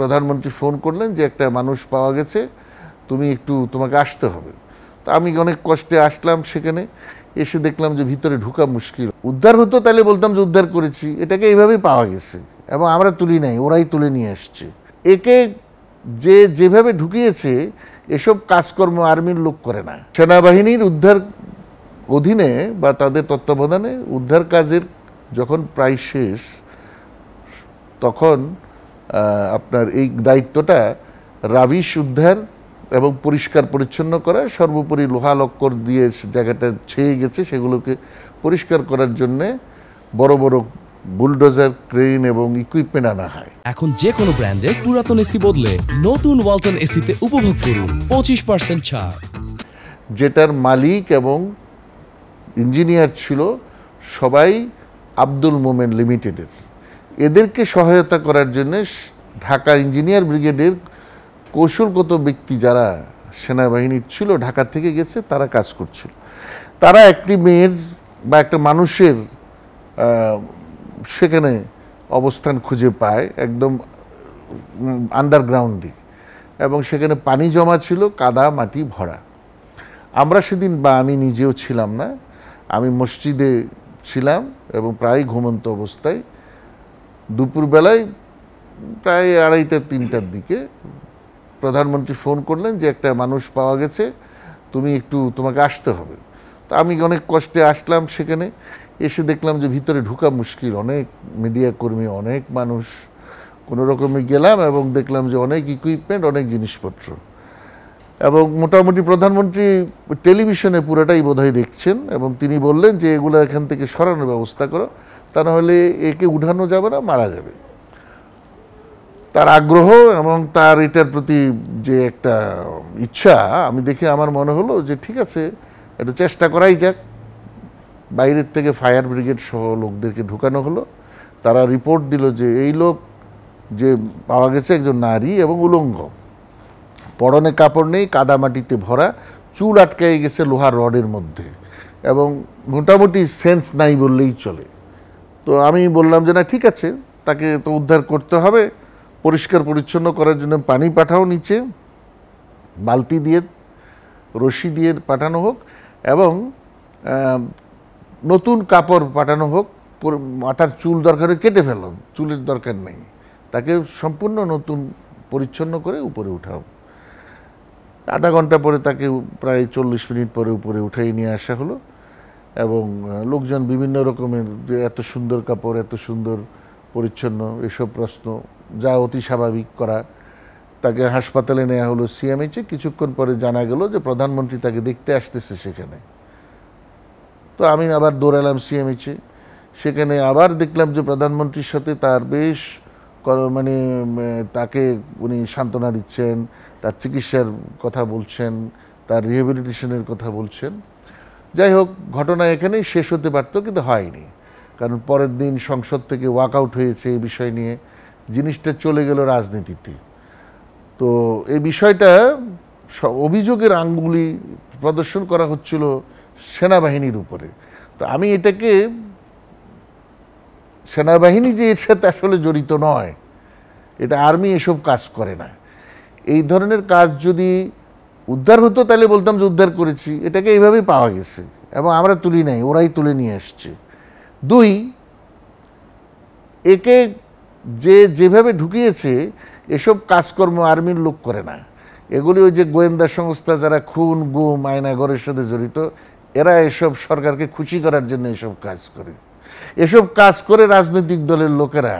প্রধানমন্ত্রী ফোন করলেন যে একটা মানুষ পাওয়া গেছে, তুমি একটু তোমাকে আসতে হবে। তো আমি অনেক কষ্টে আসলাম, সেখানে এসে দেখলাম যে ভিতরে ঢোকা মুশকিল। উদ্ধার হতো তাহলে বলতাম যে উদ্ধার করেছি, এটাকে এইভাবেই পাওয়া গেছে এবং আমরা তুলি নাই, ওরাই তুলে নিয়ে আসছে। একে যেভাবে ঢুকিয়েছে, এসব কাজকর্ম আর্মির লোক করে না। সেনাবাহিনীর উদ্ধার অধীনে বা তাদের তত্ত্বাবধানে উদ্ধার কাজের যখন প্রায় শেষ, তখন আপনার এই দায়িত্বটা রাবিশ উদ্ধার এবং পরিষ্কার পরিচ্ছন্ন করা, সর্বোপরি লোহা লক্কর দিয়ে জায়গাটা ছেয়ে গেছে সেগুলোকে পরিষ্কার করার জন্যে বড় বড় বুলডোজার, ক্রেন এবং ইকুইপমেন্ট আনা হয়। এখন যে কোনো ব্র্যান্ডের পুরাতন এসি বদলে নতুন ওয়ালটন এসিতে উপভোগ করুন 25% ছাড়। যেটার মালিক এবং ইঞ্জিনিয়ার ছিল সবাই আব্দুল মোমেন লিমিটেডের। এদেরকে সহায়তা করার জন্য ঢাকা ইঞ্জিনিয়ার ব্রিগেডের কৌশলগত ব্যক্তি যারা সেনাবাহিনীর ছিল, ঢাকা থেকে গেছে, তারা কাজ করছিল। তারা একটি মেয়ের বা একটা মানুষের সেখানে অবস্থান খুঁজে পায়, একদম আন্ডারগ্রাউন্ডে, এবং সেখানে পানি জমা ছিল, কাদা মাটি ভরা। আমরা সেদিন, বা আমি নিজেও ছিলাম না, আমি মসজিদে ছিলাম এবং প্রায় ঘুমন্ত অবস্থায় দুপুরবেলায় প্রায় 2:30-3টার দিকে প্রধানমন্ত্রী ফোন করলেন যে একটা মানুষ পাওয়া গেছে, তুমি একটু তোমাকে আসতে হবে। তো আমি অনেক কষ্টে আসলাম, সেখানে এসে দেখলাম যে ভিতরে ঢোকা মুশকিল, অনেক মিডিয়া কর্মী, অনেক মানুষ, কোনো রকমে গেলাম এবং দেখলাম যে অনেক ইকুইপমেন্ট, অনেক জিনিসপত্র, এবং মোটামুটি প্রধানমন্ত্রী টেলিভিশনে পুরোটাই বোধহয় দেখছেন এবং তিনি বললেন যে এগুলো এখান থেকে সরানোর ব্যবস্থা করো, তা নাহলে একে উঠানো যাবে না, মারা যাবে। তার আগ্রহ এবং তার এটার প্রতি যে একটা ইচ্ছা আমি দেখে আমার মনে হলো যে ঠিক আছে, একটু চেষ্টা করাই যাক। বাইরের থেকে ফায়ার ব্রিগেড সহ লোকদেরকে ঢুকানো হলো। তারা রিপোর্ট দিল যে এই লোক যে পাওয়া গেছে একজন নারী এবং উলঙ্গ, পরনে কাপড় নেই, কাদামাটিতে ভরা, চুল আটকাই গেছে লোহার রডের মধ্যে, এবং মোটামুটি সেন্স নাই বললেই চলে। তো আমি বললাম যে না, ঠিক আছে, তাকে তো উদ্ধার করতে হবে, পরিষ্কার পরিচ্ছন্ন করার জন্য পানি পাঠাও, নিচে বালতি দিয়ে রশি দিয়ে পাঠানো হোক, এবং নতুন কাপড় পাঠানো হোক, মাথার চুল দরকারে কেটে ফেলো, চুলের দরকার নেই, তাকে সম্পূর্ণ নতুন পরিচ্ছন্ন করে উপরে উঠাও। আধা ঘন্টা পরে তাকে প্রায় 40 মিনিট পরে উপরে উঠাই নিয়ে আসা হলো, এবং লোকজন বিভিন্ন রকমের, যে এত সুন্দর কাপড়, এত সুন্দর পরিচ্ছন্ন, এসব প্রশ্ন, যা অতি স্বাভাবিক করা। তাকে হাসপাতালে নেওয়া হলো সিএমএইচে। কিছুক্ষণ পরে জানা গেল যে প্রধানমন্ত্রী তাকে দেখতে আসতেছে সেখানে। তো আমি আবার দৌড়ালাম সিএমএইচে, সেখানে আবার দেখলাম যে প্রধানমন্ত্রীর সাথে তার বেশ মানে তাকে উনি সান্ত্বনা দিচ্ছেন, তার চিকিৎসার কথা বলছেন, তার রিহ্যাবিলিটেশনের কথা বলছেন। যাই হোক, ঘটনা এখানেই শেষ হতে পারত, কিন্তু হয়নি, কারণ পরের দিন সংসদ থেকে ওয়াকআউট হয়েছে এই বিষয় নিয়ে, জিনিসটা চলে গেল রাজনীতিতে। তো এই বিষয়টা অভিযোগের আঙ্গুলি প্রদর্শন করা হচ্ছিল সেনাবাহিনীর উপরে। তো আমি এটাকে, সেনাবাহিনী যে এর সাথে আসলে জড়িত নয়, এটা আর্মি এসব কাজ করে না। এই ধরনের কাজ যদি উদ্ধার হতো তাহলে বলতাম যে উদ্ধার করেছি, এটাকে এইভাবেই পাওয়া গেছে এবং আমরা তুলি নাই, ওরাই তুলে নিয়ে আসছে। 2, একে যেভাবে ঢুকিয়েছে, এসব কাজকর্ম আর্মির লোক করে না। এগুলি ওই যে গোয়েন্দা সংস্থা যারা খুন, গুম, আয়নাঘরের সাথে জড়িত, এরা এসব সরকারকে খুশি করার জন্য এসব কাজ করে। এসব কাজ করে রাজনৈতিক দলের লোকেরা,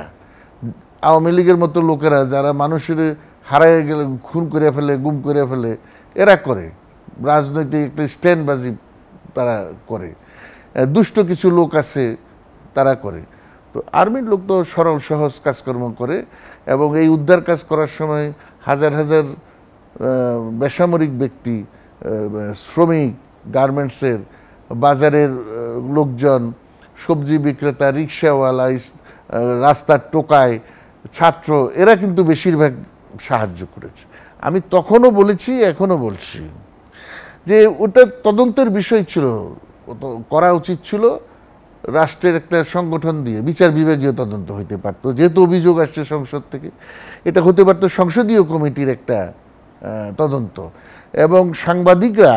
আওয়ামী লীগের মতো লোকেরা, যারা মানুষের হারায় গেলে খুন করে ফেলে, গুম করে ফেলে, এরা করে। রাজনৈতিক একটা স্ট্যান্ডবাজি তারা করে। দুষ্ট কিছু লোক আছে, তারা করে। তো আর্মির লোক তো সরল সহজ কাজকর্ম করে, এবং এই উদ্ধার কাজ করার সময় হাজার হাজার বেসামরিক ব্যক্তি, শ্রমিক, গার্মেন্টসের, বাজারের লোকজন, সবজি বিক্রেতা, রিক্সাওয়ালা, রাস্তার টোকায়, ছাত্র, এরা কিন্তু বেশিরভাগ সাহায্য করেছে। আমি তখনও বলেছি, এখনও বলছি যে ওটা তদন্তের বিষয় ছিল, করা উচিত ছিল রাষ্ট্রের একটা সংগঠন দিয়ে বিচার বিভাগীয় তদন্ত হইতে পারতো, যেহেতু অভিযোগ আসছে সংসদ থেকে, এটা হতে পারতো সংসদীয় কমিটির একটা তদন্ত, এবং সাংবাদিকরা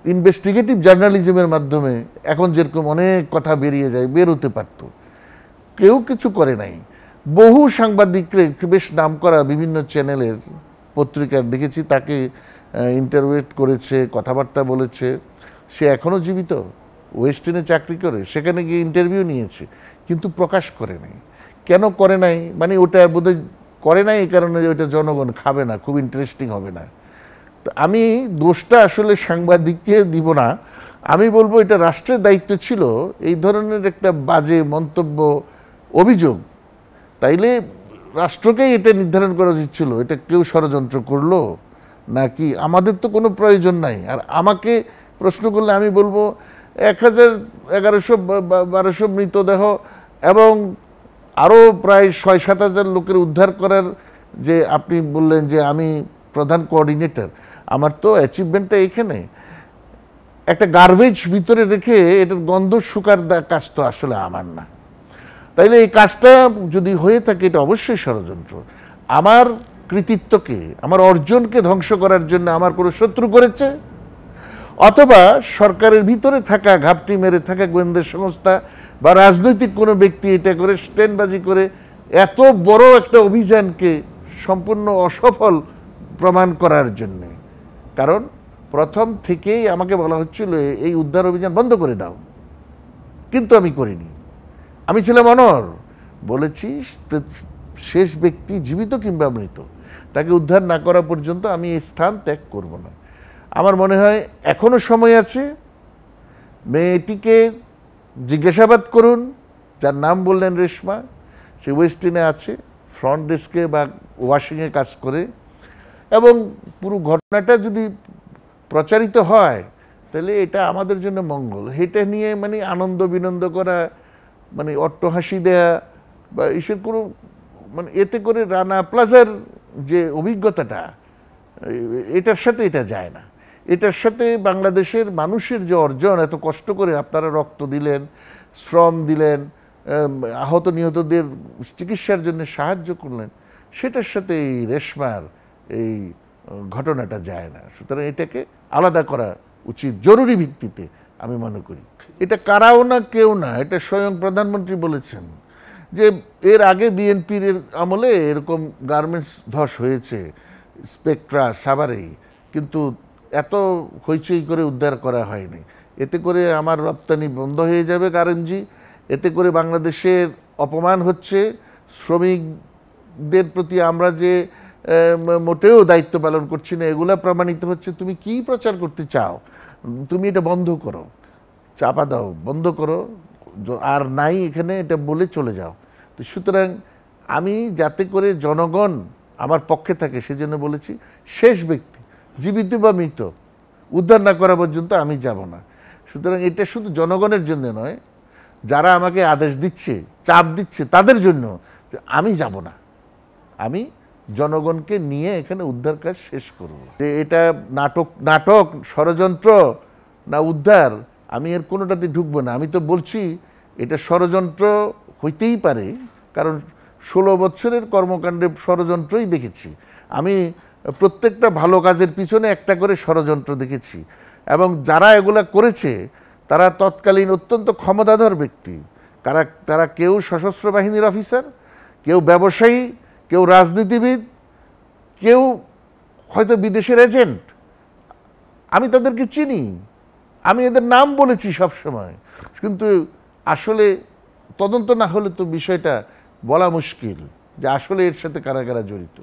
ইনভেস্টিগেটিভ জার্নালিজমের মাধ্যমে এখন যেরকম অনেক কথা বেরিয়ে যায়, বেরোতে পারত। কেউ কিছু করে নাই। বহু সাংবাদিককে বেশ নামকরা বিভিন্ন চ্যানেলের পত্রিকার দেখেছি, তাকে ইন্টারভিউ করেছে, কথাবার্তা বলেছে। সে এখনও জীবিত, ওয়েস্টার্নে চাকরি করে, সেখানে গিয়ে ইন্টারভিউ নিয়েছে, কিন্তু প্রকাশ করে নাই। কেন করে নাই? মানে ওটা বোধহয় করে নাই এই কারণে যে ওটা জনগণ খাবে না, খুব ইন্টারেস্টিং হবে না। তো আমি দোষটা আসলে সাংবাদিককে দিব না, আমি বলবো এটা রাষ্ট্রের দায়িত্ব ছিল এই ধরনের একটা বাজে মন্তব্য, অভিযোগ, তাইলে রাষ্ট্রকেই এটা নির্ধারণ করা উচিত ছিল এটা কেউ ষড়যন্ত্র করলো নাকি। আমাদের তো কোনো প্রয়োজন নাই। আর আমাকে প্রশ্ন করলে আমি বলবো 1000, 1100-1200 মৃতদেহ এবং আরও প্রায় 6-7 হাজার লোকের উদ্ধার করার যে আপনি বললেন যে আমি প্রধান কোঅর্ডিনেটর, আমার তো অ্যাচিভমেন্টটা এখানে। একটা গার্বেজ ভিতরে রেখে এটার গন্ধ শুকার কাজ তো আসলে আমার না। তাইলে এই কাজটা যদি হয়ে থাকে এটা অবশ্যই ষড়যন্ত্র। আমার কৃতিত্বকে, আমার অর্জনকে ধ্বংস করার জন্য আমার কোনো শত্রু করেছে, অথবা সরকারের ভিতরে থাকা ঘাপটি মেরে থাকা গোয়েন্দা সংস্থা বা রাজনৈতিক কোনো ব্যক্তি এটা করে স্ট্যান্ডবাজি করে এত বড় একটা অভিযানকে সম্পূর্ণ অসফল প্রমাণ করার জন্যে। কারণ প্রথম থেকেই আমাকে বলা হচ্ছিল এই উদ্ধার অভিযান বন্ধ করে দাও, কিন্তু আমি করিনি। আমি ছিলাম অনড়, বলেছি শেষ ব্যক্তি জীবিত কিংবা মৃত, তাকে উদ্ধার না করা পর্যন্ত আমি এই স্থান ত্যাগ করব না। আমার মনে হয় এখনো সময় আছে। মেয়েটিকে জিজ্ঞাসাবাদ করুন, যার নাম বললেন রেশমা, সে ওয়েস্টিনে আছে, ফ্রন্ট ডেস্কে বা ওয়াশিংয়ে কাজ করে, এবং পুরো ঘটনাটা যদি প্রচারিত হয় তাহলে এটা আমাদের জন্য মঙ্গল। এটা নিয়ে মানে আনন্দ বিনন্দ করা, মানে অট্টহাসি দেয়া বা এসব কোনো, মানে এতে করে রানা প্লাজার যে অভিজ্ঞতাটা, এটার সাথে এটা যায় না। এটার সাথে বাংলাদেশের মানুষের যে অর্জন, এত কষ্ট করে আপনারা রক্ত দিলেন, শ্রম দিলেন, আহত নিহতদের চিকিৎসার জন্য সাহায্য করলেন, সেটার সাথে এই রেশমার এই ঘটনাটা যায় না। সুতরাং এটাকে আলাদা করা উচিত জরুরি ভিত্তিতে, আমি মনে করি। এটা কারাও না, কেউ না, এটা স্বয়ং প্রধানমন্ত্রী বলেছেন যে এর আগে বিএনপির আমলে এরকম গার্মেন্টস ধস হয়েছে স্পেকট্রা, সাভারেই, কিন্তু এত হইচই করে উদ্ধার করা হয়নি। এতে করে আমার রপ্তানি বন্ধ হয়ে যাবে কারেন্জি, এতে করে বাংলাদেশের অপমান হচ্ছে, শ্রমিকদের প্রতি আমরা যে মোটেও দায়িত্ব পালন করছি না এগুলা প্রমাণিত হচ্ছে। তুমি কি প্রচার করতে চাও? তুমি এটা বন্ধ করো, চাপা দাও, বন্ধ করো, আর নাই এখানে, এটা বলে চলে যাও। তো সুতরাং আমি যাতে করে জনগণ আমার পক্ষে থাকে সেজন্য বলেছি, শেষ ব্যক্তি জীবিত বা মৃত উদ্ধার না করা পর্যন্ত আমি যাব না। সুতরাং এটা শুধু জনগণের জন্য নয়, যারা আমাকে আদেশ দিচ্ছে, চাপ দিচ্ছে, তাদের জন্য আমি যাব না। আমি জনগণকে নিয়ে এখানে উদ্ধার কাজ শেষ করব। এটা নাটক ষড়যন্ত্র না উদ্ধার, আমি এর কোনোটাতে ঢুকবো না। আমি তো বলছি এটা ষড়যন্ত্র হইতেই পারে, কারণ 16 বছরের কর্মকাণ্ডে ষড়যন্ত্রই দেখেছি আমি। প্রত্যেকটা ভালো কাজের পিছনে একটা করে ষড়যন্ত্র দেখেছি, এবং যারা এগুলা করেছে তারা তৎকালীন অত্যন্ত ক্ষমতাধর ব্যক্তি। তারা কেউ সশস্ত্র বাহিনীর অফিসার, কেউ ব্যবসায়ী, কেউ রাজনীতিবিদ, কেউ হয়তো বিদেশের এজেন্ট। আমি তাদেরকে চিনি, আমি এদের নাম বলেছি সব সময়, কিন্তু আসলে তদন্ত না হলে তো বিষয়টা বলা মুশকিল যে আসলে এর সাথে কারা কারা জড়িত।